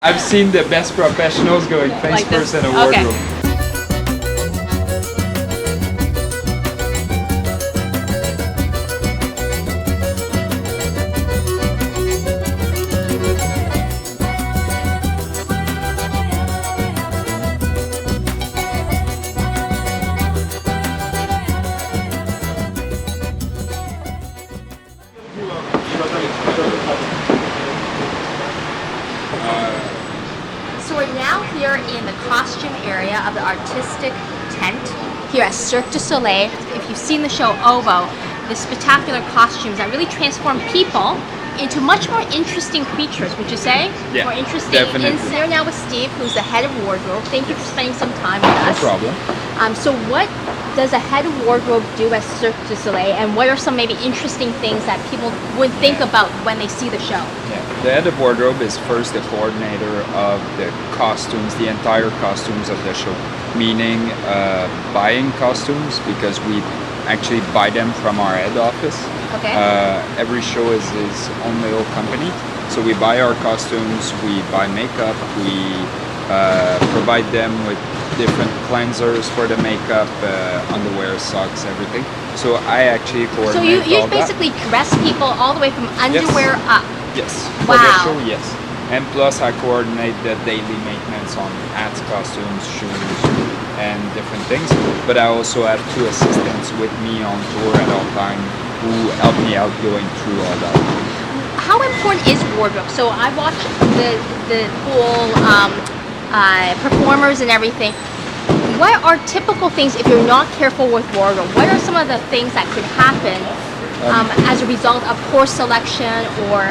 I've seen the best professionals going face Like first this? in a Okay. wardrobe. So we're now here in the costume area of the artistic tent here at Cirque du Soleil. If you've seen the show OVO, the spectacular costumes that really transform people into much more interesting creatures, would you say? Yeah, more interesting. definitely. Here now with Steve, who's the head of wardrobe. Thank you for spending some time with No us. problem. So what does a head of wardrobe do at Cirque du Soleil, and what are some maybe interesting things that people would think about when they see the show? Yeah. The head of wardrobe is first the coordinator of the costumes, the entire costumes of the show. Meaning buying costumes, because we actually buy them from our head office. Okay. Every show is his own little company. So we buy our costumes, we buy makeup, we provide them with different cleansers for the makeup, underwear, socks, everything. So I actually coordinate So you all that. basically dress people all the way from underwear up. Yes. For the Wow. show, yes. And plus I coordinate the daily maintenance on hats, costumes, shoes, and different things. But I also have 2 assistants with me on tour at all time who help me out going through all that. How important is wardrobe? So I watch the whole performers and everything. What are typical things if you're not careful with wardrobe? What are some of the things that could happen as a result of poor selection or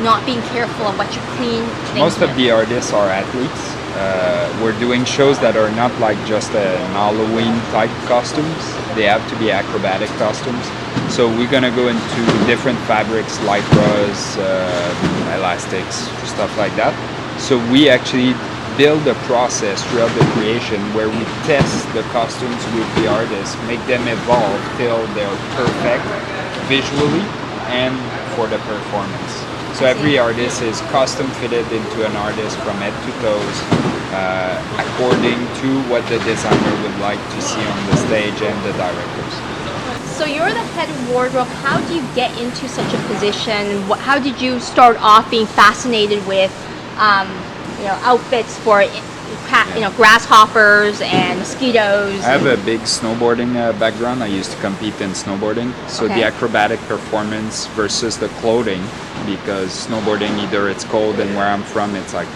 not being careful of what you clean things Most of with? the artists are athletes. We're doing shows that are not like just an Halloween type costumes. They have to be acrobatic costumes. So we're gonna go into different fabrics, lycras, elastics, stuff like that. So we actually build a process throughout the creation where we test the costumes with the artists, make them evolve till they're perfect visually and for the performance. So every artist is custom fitted into an artist from head to toes, according to what the designer would like to see on the stage and the directors. So you're the head of wardrobe. How do you get into such a position? How did you start off being fascinated with outfits for grasshoppers and mosquitoes? I have a big snowboarding background. I used to compete in snowboarding. So Okay. the acrobatic performance versus the clothing, because snowboarding, either it's cold, and where I'm from, it's like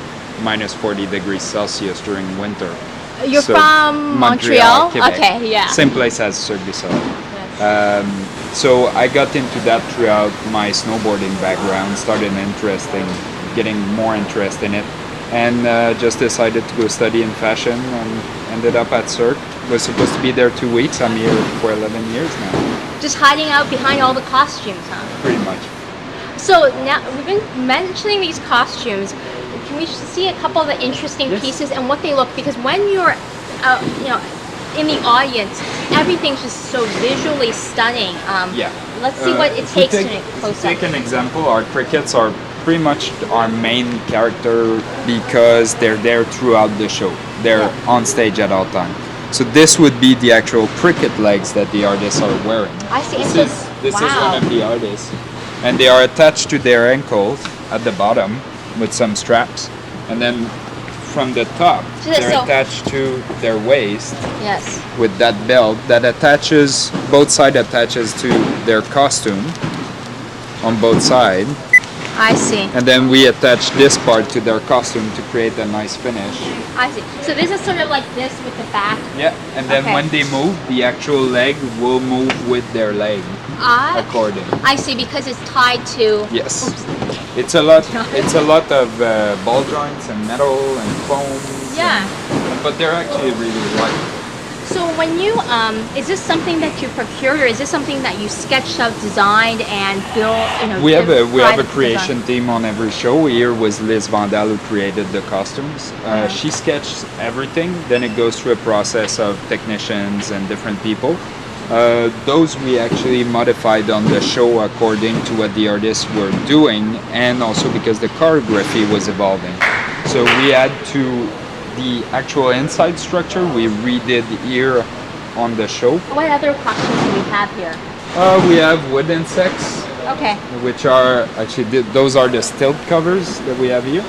minus 40 degrees Celsius during winter. You're So, from Montreal? Quebec. Okay, yeah. Same place as Cirque du Soleil. So I got into that throughout my snowboarding background, started getting more interest in it, and just decided to go study in fashion and ended up at Cirque. Was supposed to be there 2 weeks. I'm here for 11 years now, Just hiding out behind all the costumes, huh? pretty much. So now we've been mentioning these costumes. Can we see a couple of the interesting Yes. pieces and what they look? Because when you're, in the audience, everything's just so visually stunning. Yeah. Let's see what it If you takes to take, close take up. an example. Our crickets are pretty much our main character because they're there throughout the show. They're Yeah. on stage at all time. So this would be the actual cricket legs that the artists are wearing. I see. This is wow. one of the artists, and they are attached to their ankles at the bottom with some straps, and then from the top So that's they're so- attached to their waist Yes. with that belt that attaches, both side attaches to their costume on both sides, I see. and then we attach this part to their costume to create a nice finish. I see. So this is sort of like this with the back. Yeah, and then Okay. when they move, the actual leg will move with their leg according. I see, because it's tied to. Yes. Oops. It's a lot. It's a lot of ball joints and metal and foam. Yeah. But they're actually really light. So when you, is this something that you procured, or is this something that you sketched out, designed, and built? We have a private creation team on every show. Here was Liz Vandal who created the costumes. She sketched everything. Then it goes through a process of technicians and different people. Those we actually modified on the show according to what the artists were doing, and also because the choreography was evolving. So we add to the actual inside structure. We redid here on the show. What other costumes do we have here? We have wood insects, Okay. which are actually those are the stilt covers that we have here.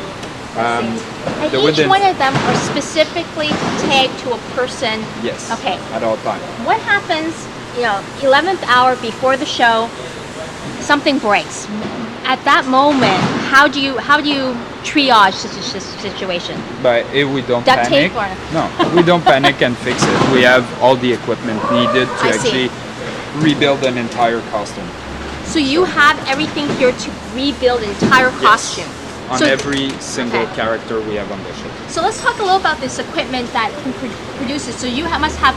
And the each wooden- one of them are specifically tagged to a person. Yes. Okay. At all times. What happens, 11th hour before the show, something breaks. At that moment, how do you triage such a situation? But if we don't Duct panic, tape or- no, we don't panic and fix it. We have all the equipment needed to I see. actually rebuild an entire costume So you have everything here to rebuild an entire costume. on So- every single Okay. character we have on the show. So let's talk a little about this equipment that can produce it. So you must have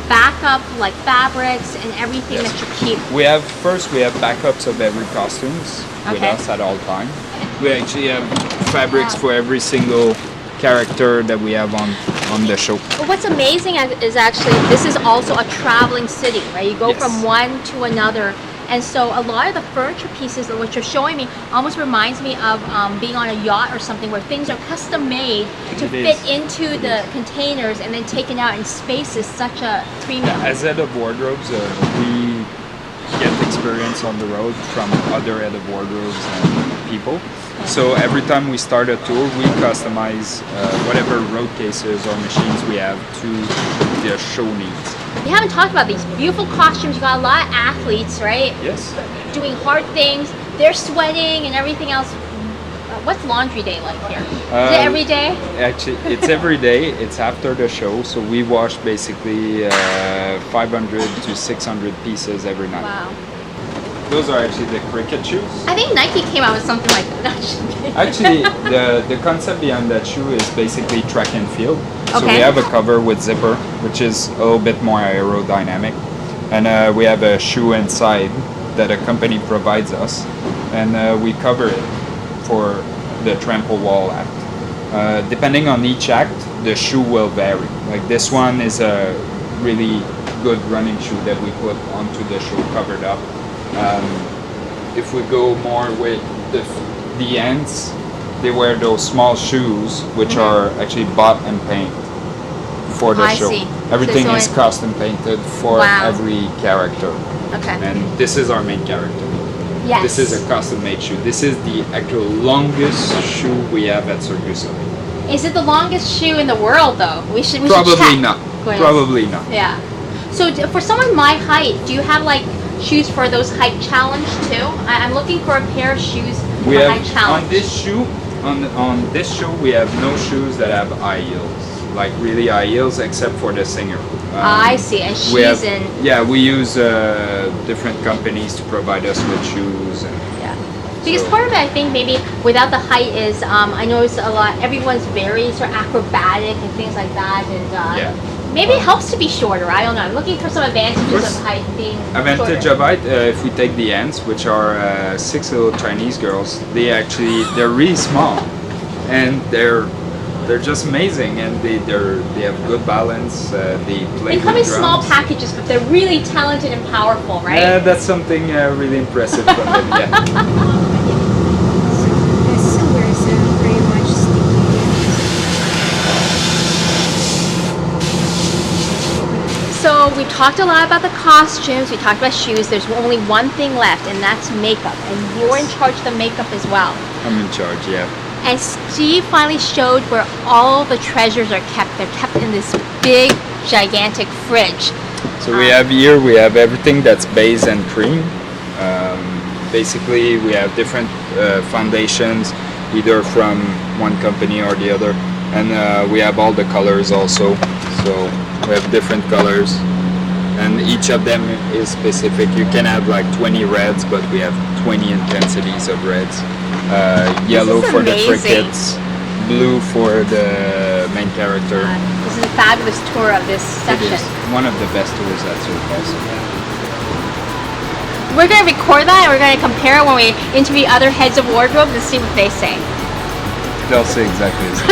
backup like fabrics and everything Yes. that you keep. We have backups of every costumes with Okay. us at all time. We actually have fabrics for every single character that we have on the show. But what's amazing is actually this is also a traveling city, right? You go Yes. from one to another. And so a lot of the furniture pieces that what you're showing me almost reminds me of being on a yacht or something where things are custom made to It fit is. into the containers and then taken out, and space is such a premium. As head of wardrobes, we get experience on the road from other head of wardrobes and people. So every time we start a tour, we customize whatever road cases or machines we have to the show needs. We haven't talked about these beautiful costumes. You got a lot of athletes, right? Yes. Doing hard things. They're sweating and everything else. What's laundry day like here? Is it every day? Actually, it's every day. It's after the show, so we wash basically 500 to 600 pieces every night. Wow. Those are actually the cricket shoes. I think Nike came out with something like that. Actually, the concept behind that shoe is basically track and field. So Okay. we have a cover with zipper, which is a little bit more aerodynamic, and we have a shoe inside that a company provides us, and we cover it for the trample wall act. Depending on each act, the shoe will vary. Like this one is a really good running shoe that we put onto the shoe covered up. If we go more with the ends, they wear those small shoes, which are actually bought and painted for the I show. see. Everything So is custom painted for Wow. every character. Okay. And this is our main character. Yes. This is a custom made shoe. This is the actual longest shoe we have at Cirque du Soleil. Is it the longest shoe in the world, though? We should Probably check. not. Goodness. Probably not. Yeah. So for someone my height, do you have like shoes for those height challenge too? I'm looking for a pair of shoes We for have height challenge. on this shoe, on this shoe, we have no shoes that have high heels, like really high heels, except for the singer. I see, and We have, she's in. yeah, we use different companies to provide us with shoes. And Yeah. Because So- part of it, I think, maybe without the height is, I notice a lot, everyone's very sort of acrobatic and things like that, and Yeah. maybe it helps to be shorter. I don't know. I'm looking for some advantages course. of height being advantage shorter. of height, if we take the ants, which are 6 little Chinese girls, they're really small, and they're just amazing, and they have good balance. They play They come in with small drums. packages, but they're really talented and powerful, right? Yeah, that's something really impressive from them. Yeah. The sewers are very much sticky. So we talked a lot about the costumes, we talked about shoes. There's only one thing left, and that's makeup. And you're in charge of the makeup as well. I'm in charge. Yeah. And Steve finally showed where all the treasures are kept. They're kept in this big, gigantic fridge. So we have here, we have everything that's base and cream. Basically, we have different foundations, either from one company or the other, and we have all the colors also. So we have different colors, and each of them is specific. You can have like 20 reds, but we have 20 intensities of reds. Yellow is for the amazing. crickets, blue for the main character. This is a fabulous tour of this It section. is one of the best tours at Cirque also. We're going to record that, and we're going to compare it when we interview other heads of wardrobe and see what they say. They'll say exactly the same.